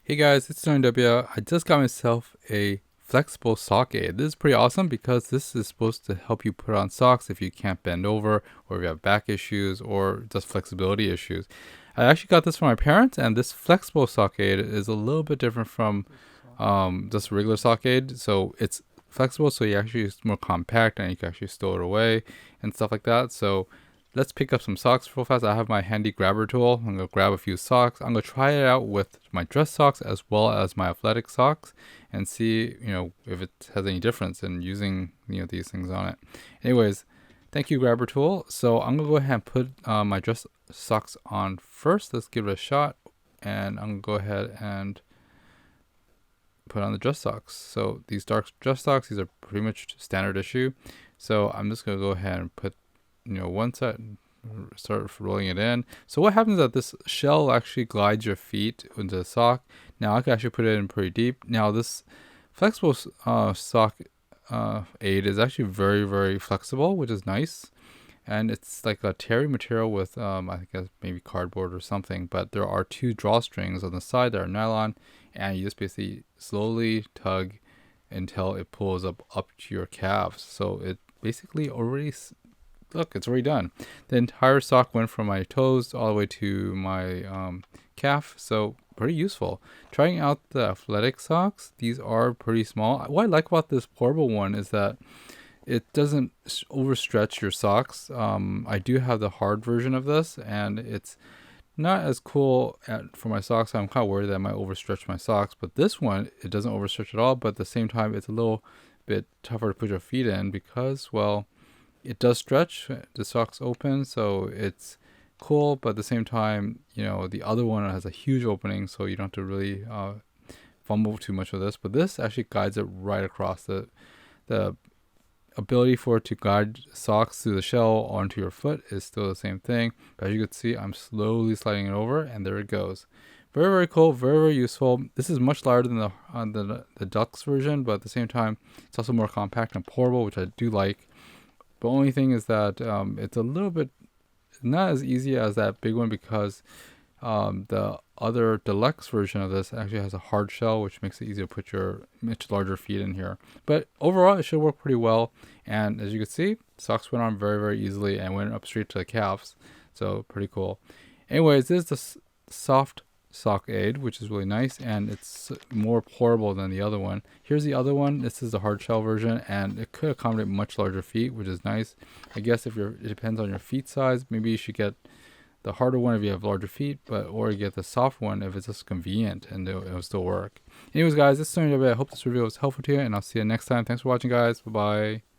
Hey guys, it's Tony W. I just got myself a flexible sock aid. This is pretty awesome because this is supposed to help you put on socks if you can't bend over or if you have back issues or just flexibility issues. I actually got this from my parents, and this flexible sock aid is a little bit different from just regular sock aid. So it's flexible, so you actually it's more compact and you can actually store it away and stuff like that. So let's pick up some socks real fast. I have my handy grabber tool. I'm going to grab a few socks. I'm going to try it out with my dress socks as well as my athletic socks and see, if it has any difference in using, these things on it. Anyways, thank you, grabber tool. So I'm going to go ahead and put my dress socks on first. Let's give it a shot. And I'm going to go ahead and put on the dress socks. So these dark dress socks, these are pretty much standard issue. So I'm just going to go ahead and put one side, start rolling it in. So what happens is that this shell actually glides your feet into the sock. Now I can actually put it in pretty deep. Now this flexible sock aid is actually very, very flexible, which is nice. And it's like a terry material with I guess maybe cardboard or something. But there are two drawstrings on the side that are nylon, and you just basically slowly tug until it pulls up to your calves. So it basically already look, it's already done. The entire sock went from my toes all the way to my calf, so pretty useful. Trying out the athletic socks, these are pretty small. What I like about this portable one is that it doesn't overstretch your socks. I do have the hard version of this, and it's not as cool for my socks. I'm kind of worried that I might overstretch my socks, but this one, it doesn't overstretch at all, but at the same time, it's a little bit tougher to put your feet in because, well, it does stretch. The socks open, so it's cool. But at the same time, the other one has a huge opening, so you don't have to really fumble too much with this. But this actually guides it right across. The ability for it to guide socks through the shell onto your foot is still the same thing. But as you can see, I'm slowly sliding it over, and there it goes. Very, very cool. Very, very useful. This is much larger than the Deluxe version, but at the same time, it's also more compact and portable, which I do like. The only thing is that it's a little bit not as easy as that big one because the other deluxe version of this actually has a hard shell, which makes it easier to put your much larger feet in here. But overall, it should work pretty well. And as you can see, socks went on very, very easily and went up straight to the calves. So pretty cool. Anyways, this is the soft sock aid, which is really nice, and it's more portable than the other one. Here's the other one. This is the hard shell version, and it could accommodate much larger feet, which is nice. I guess it depends on your feet size. Maybe you should get the harder one if you have larger feet, or you get the soft one if it's just convenient and it'll still work. Anyways, guys, this is Tony W. I hope this review was helpful to you, and I'll see you next time. Thanks for watching, guys. Bye bye.